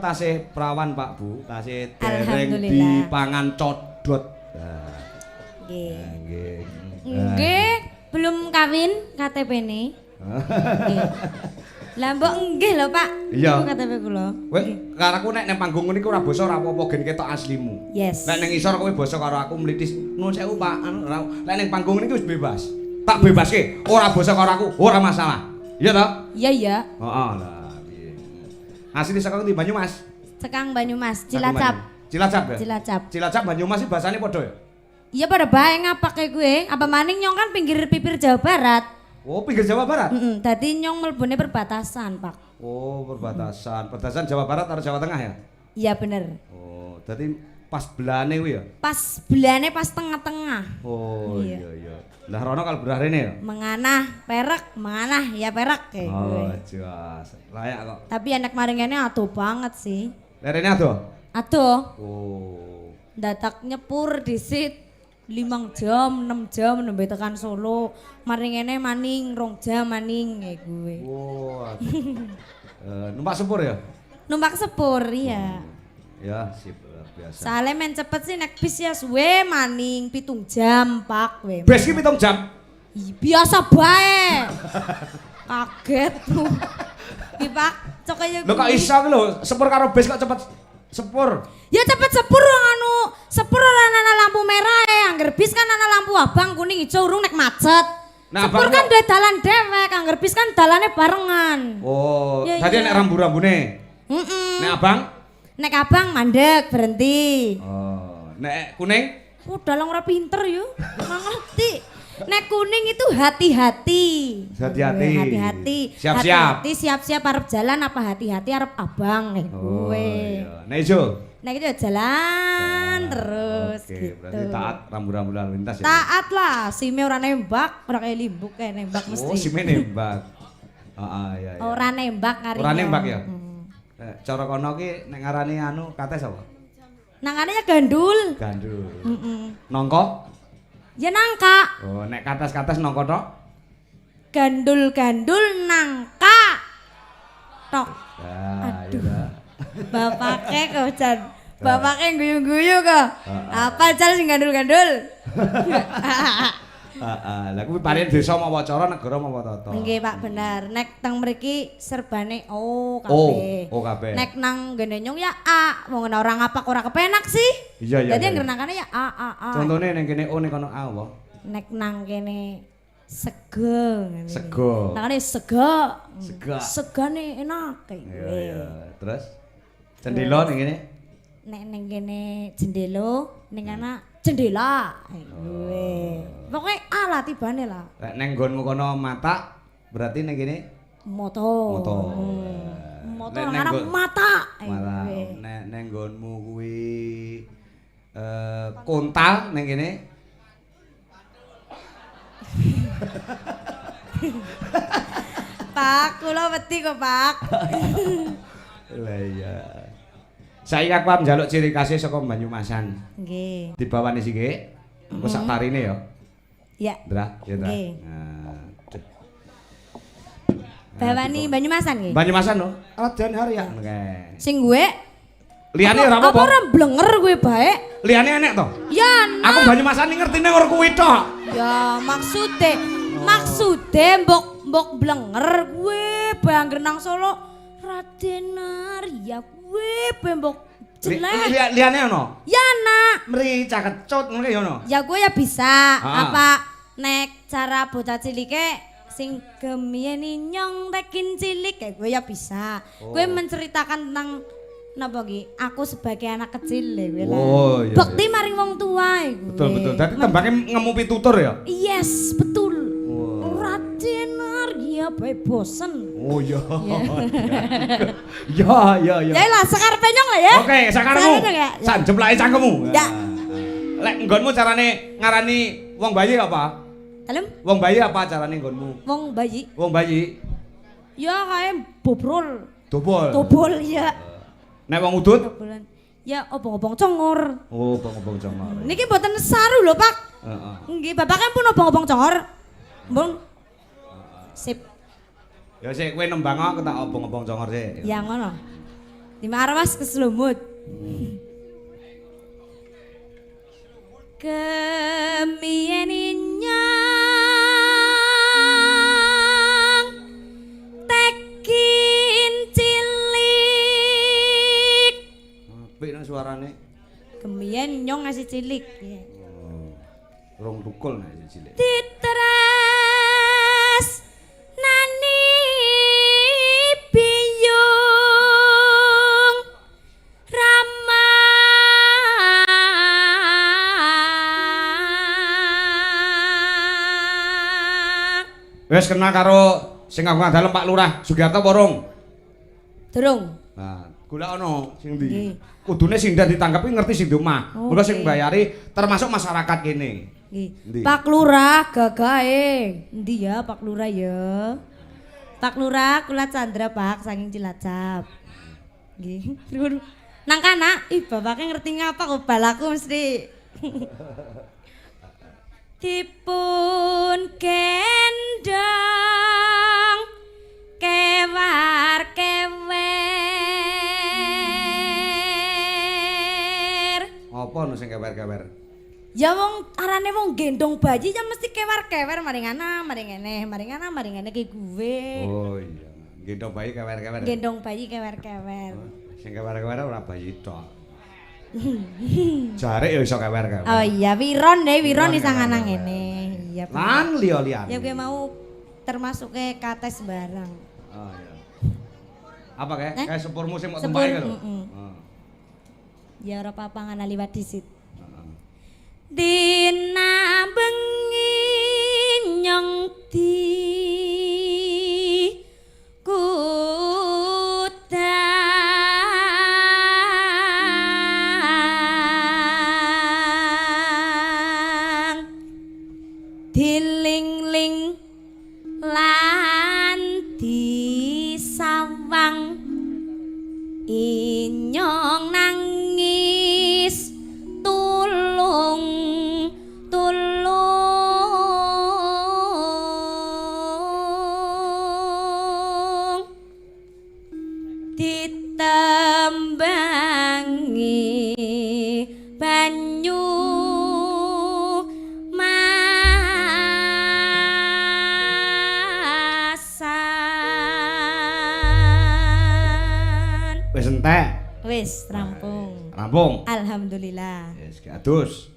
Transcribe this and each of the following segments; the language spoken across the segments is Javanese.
tasih prawan Pak Bu, tasih dereng dipangan codot. Nggih. Nggih. Nggih, belum kawin KTP-ne. Nggih. Lah mbok nggih lho Pak. Iya. KTP kula. Kowe karaku nek nang panggung niku ora basa ora apa-apa gen ketok aslimu. Yes. Nek ning isor kowe basa karo aku mlitis nuwun sewu Pak, nek ning panggung niku wis bebas. Tak bebaske, ora basa karo aku, ora masalah. Iya toh? Iya iya. Heeh lah, piye. Asli saka ndi Banyumas? Sekang Banyumas, Cilacap. Cilacap ya? Cilacap. Cilacap Banyumas iki basane padha ya? Iya pada bae ngapake gue. Apa maning nyong kan pinggir pipir Jawa Barat. Oh, pinggir Jawa Barat? Dadi nyong mlebune perbatasan, Pak. Oh, perbatasan. Perbatasan Jawa Barat atau Jawa Tengah ya? Iya bener. Oh, dadi pas belane kuwi ya? Pas belane pas tengah-tengah. Oh, iya iya. Lah rono kalau berah rene ya? Menganah perak, menganah ya perak kayak gue. Oh, jelas. Layak kok. Tapi anak maringene atuh banget sih. Lerene ado? Atuh. Oh. Datak nyepur disit 5 jam, 6 jam nembe tekan Solo. Maringene maning 2 jam maning kayak gue. Oh. Numpak sepur ya? Numpak sepur iya. Ya, sip biasa. Soalnya main cepet sih naik bis ya suwe maning 7 jam Pak we. Bis ki 7 jam. Biasa bae. Kaget tuh. Ki Pak, cok kaya Lho kok iso ki lho, sepur karo bis kok cepet sepur. Ya cepet sepur anu, sepur ora ana lampu merah angger bis kan ana lampu abang kuning ijo urung nek macet. Nah, sepur kan duwe dalan dhewek, angger bis kan dalane barengan. Oh, ya, tadi iya. nek rambu-rambune. Nek abang? Nek abang mandek berhenti. Oh, nek kuning? Oh, dalang ora pinter yo. Ora ngerti. Nek kuning itu hati-hati. Hati-hati. Hati-hati. Siap-siap. Hati-hati siap-siap arep jalan apa hati-hati arep abang gue. Oh, iya. Nek ijo? Nek itu jalan terus Oke, gitu. berarti taat rambu-rambu lalu lintas ya. Taat lah, sime ora nembak, ora kayak limbuk kayak nembak mesti. Oh, sime nembak. Iya iya. Ora nembak kari. Ora nembak ya? Cara kono ki nek ngarani anu kates apa? Nangannya gandul. Gandul. Nongko? Ya nangka. Oh, nek kates-kates nongko tok? Gandul-gandul nangka. Tok. Ya, Aduh. iya. Bapake kok Jan. Bapake guyu-guyu kok. Apa cal sing gandul-gandul? Lah kuwi paling desa mawa cara negara mawa tata. Nggih Pak bener. Nek teng mriki serbane kabeh. Oh kabeh. Nek nang ngene nyong ya A, wong ora ngapak ora kepenak sih. Iya iya. Dadi angger nangkane ya A. Contone ning kene O ning kono A apa? Nek nang kene sego ngene. Sego. Nangane sego. Sega. Segane enak kayak Iya gue. iya. Terus cendela ning kene? Nek ning kene jendelo, ning ana jendela. Gue. Pokoke A lah tibane lah. Nek ning nggonmu kono mata berarti ning kene Moto. moto. Moto Nek nang ana nggon- mata. Mata. Gue. Nek ning nggonmu kuwi kontal ning kene. Pak, kula wedi kok, Pak. Lah iya. Saiki aku arep njaluk ciri khasé saka Banyumasan. Nggih. Dibawane sithik. Engko sak tarine ya. Ya. Ndra, ya Ndra. Nggih. Nah. Bawani Banyumasan nggih. Banyumasan lho. Raden Harya. Oke. Sing gue Liyane ora apa apa-apa. ora blenger gue bae? Liyane enek to? Ya, Aku Banyumasan ngertine ora kuwi tok. ya maksude mbok blenger gue bae angger nang Solo Raden Arya gue bae mbok jelek. Liyane ono? Ya nak. Mrica kecut ngono ya ono. Ya gue ya bisa. Ah. Apa nek cara bocah cilike sing gemiyeni nyong tekin cilik kayak gue ya bisa. Gue menceritakan tentang napa ki? Aku sebagai anak kecil gue lah. Oh, iya, Bekti maring wong tua gue. Betul. Dadi tembake ngemu pitutur ya? Yes, betul. Wow. Raden Arya bae bosen. Oh iya. Ya. Ya lah sekarepe nyong lah ya. Oke, sakaremu. Sakarepnya ya. Sak jeblake cangkemmu. Ya. Lek nggonmu carane ngarani wong bayi apa? Dalem Wong bayi apa carane nggonmu? wong bayi. Wong bayi Ya kayak bobrol. dobol. Dobol ya. Nek wong udut? Dobolan. Ya obong-obong congor. Oh, bong-bong congor. Niki mboten saru lho, Pak. Heeh. Nggih, bapaknya pun obong-obong congor. Mbung. Sip. Ya sik kowe nembang aku tak obong-obong congor sik. Ya ngono. Dimarwas keslumut. Kemien inyong tekin cilik. Apik nang suarane. Kemien inyong ngasih cilik. Ya. Rong tukul nek cilik. Titras nani biyung rama Wes kenal karo sing ngaku dalem Pak Lurah Sugiarto Porong. Durung. Nah, golek ana sing ndi? Nggih. Kudune sing ndak ditangkepi ngerti sing di omah. Oh, Mula sing nggih. mbayari termasuk masyarakat kene. Nggih. Ndi? Pak Lurah gagahe. Endi ya Pak Lurah ya? Pak Lurah kula Chandra Pak saking Cilacap. Nggih. Pripun? Nang kana, ih bapake ngerti ngapa kok balaku mesti. Dipun gendong kewar kewer. Apa nu sing kewer-kewer? Ya wong arane wong gendong bayi ya mesti kewar-kewer maring ana, maring ngene ki gue. Oh iya. Gendong bayi kewer-kewer. Gendong bayi kewer-kewer. Sing kewer-kewer ora bayi tok. Jare ya iso kewer-kewer. Oh iya, Wiron deh, Wiron Wiron di sanganang kewer-kewer. ngene. Iya. Pak. Lan liya-liyane. Ya gue mau termasuk ke kates barang. Oh iya. Apa kayak? Eh? Kayak sepurmu sing mau Sepur, tumpahe lho. mm-mm. Oh. Ya ora apa-apa ngana liwat disit. Heeh. Dina bengi nyong di kudang dilingling lan disawang inyong nangis tulung tulung ditembangi banyu masan. Wis entek. Wis rampung. Rampung. Alhamdulillah. Wis adus.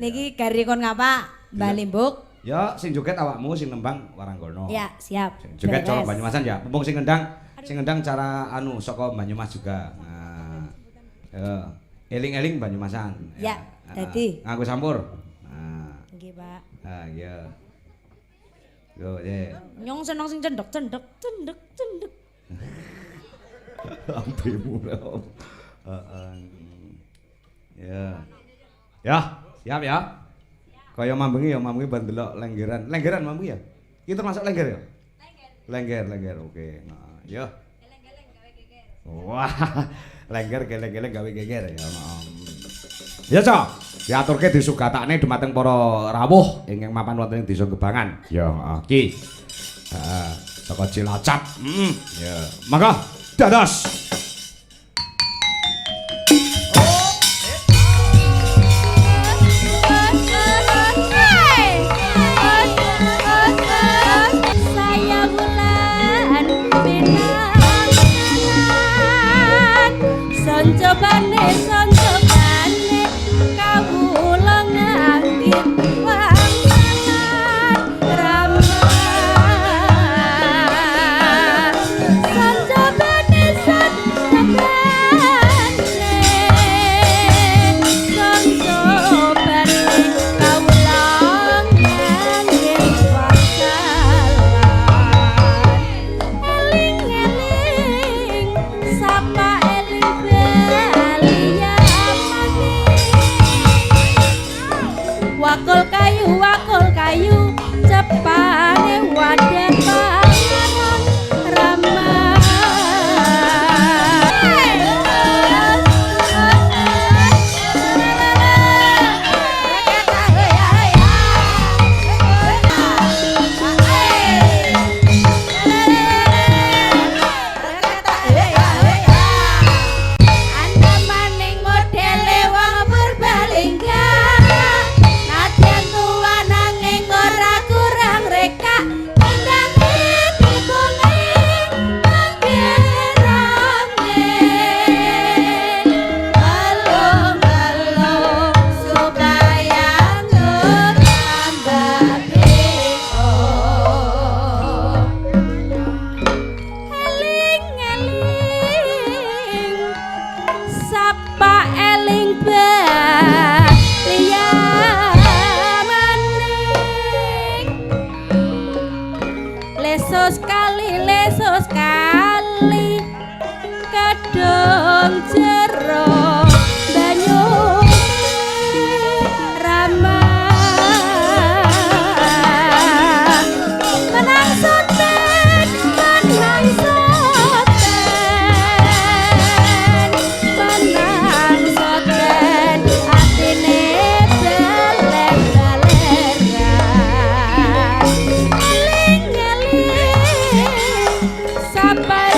Niki gari kon ngapa? Mbah Limbuk. Ya sing joget awakmu sing nembang Waranggono. Ya, siap. Sing joget cara Beres. Banyumasan ya. Mumpung sing ngendang cara anu saka Banyumas juga. Nah. Ya, eling-eling Banyumasan. Ya, dadi. Nganggo sampur. Nah, Nggih, Pak. ah iya. Yo, ye. Nyong seneng sing cendek. Ampemu. Heeh. Ya. Ya, siap ya. Kaya mambengi ban delok lenggeran. Lenggeran mambengi ya? Iki termasuk lengger ya? Lengger, oke. Nah, yo. Geleng-geleng gawe geger. Wah, lengger geleng-geleng gawe geger ya. Ya, Cok. Diaturke disugatakne dumateng para rawuh ingkang mapan wonten ing Desa Gebangan. Ya, iki. Heeh, saka Cilacap. Ya. Mangga dados. Saya bulan pinang soncobane kawula nganggit wanganan ramah soncobane kawula nganggit wangsalan eling-eling sapa eling balian sapa eling maning lesos kali kadung jero banyu rama menang soten atine beler-beleran eling-eling sabar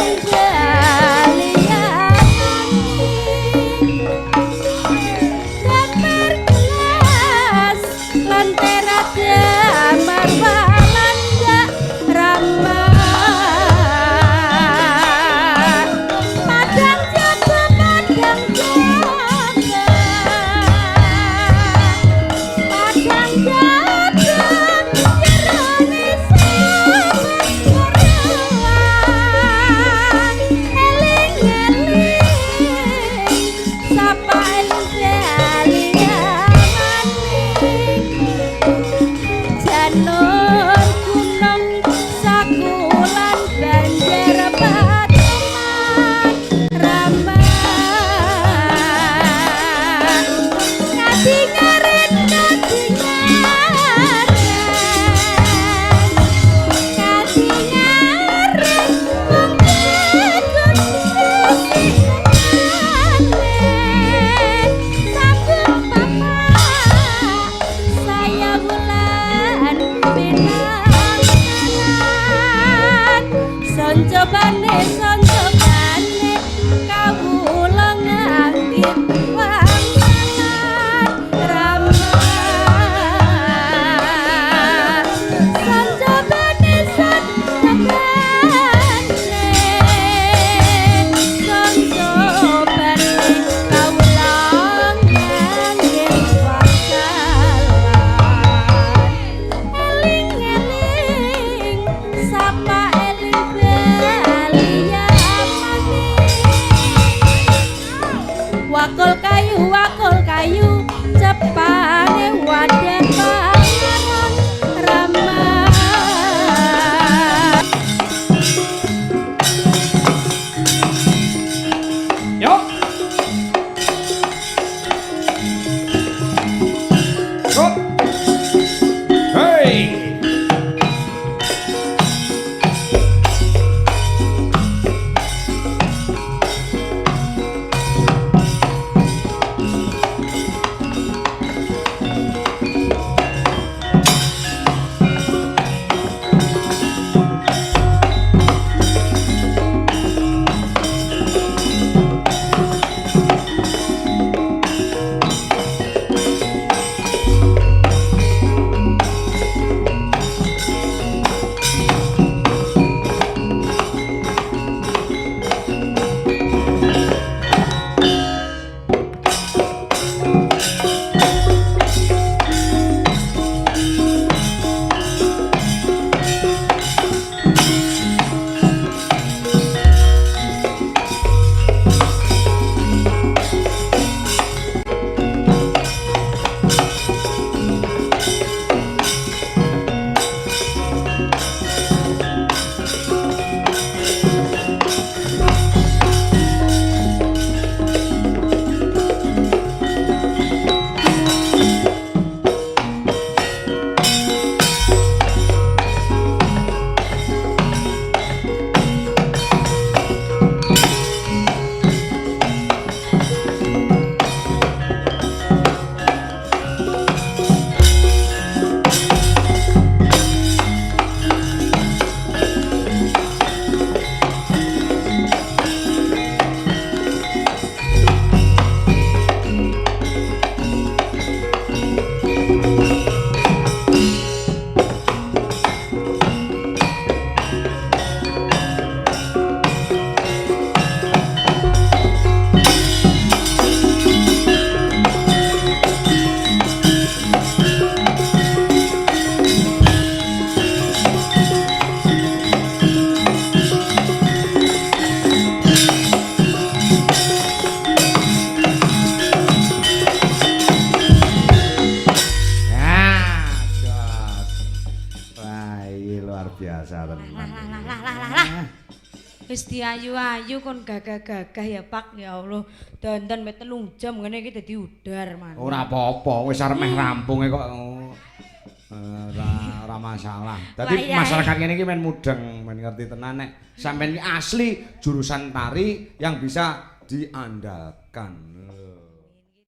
wakul kayu cepane wadah panganan ramah Yuk. Go. Hey. Iya luar biasa tenan. Lah. Wis diayu-ayu kon gagah-gagah ya Pak ya Allah. Dandan met 3 jam ngene iki dadi udar man. Ora apa-apa, wis arep meh rampunge kok. Ora masalah. Dadi masyarakat ngene iki men mudeng, men ngerti tenan nek sampeyan iki asli jurusan tari yang bisa diandalkan.